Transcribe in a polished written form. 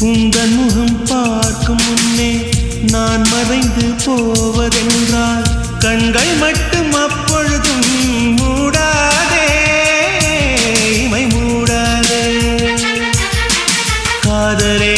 உந்தன் முகம் பார்க்கும் முன்னே நான் மறைந்து போவதென்றால் கண்கள் மட்டும் அப்பொழுதும் மூடாதே, இமை மூடாதே. காதலே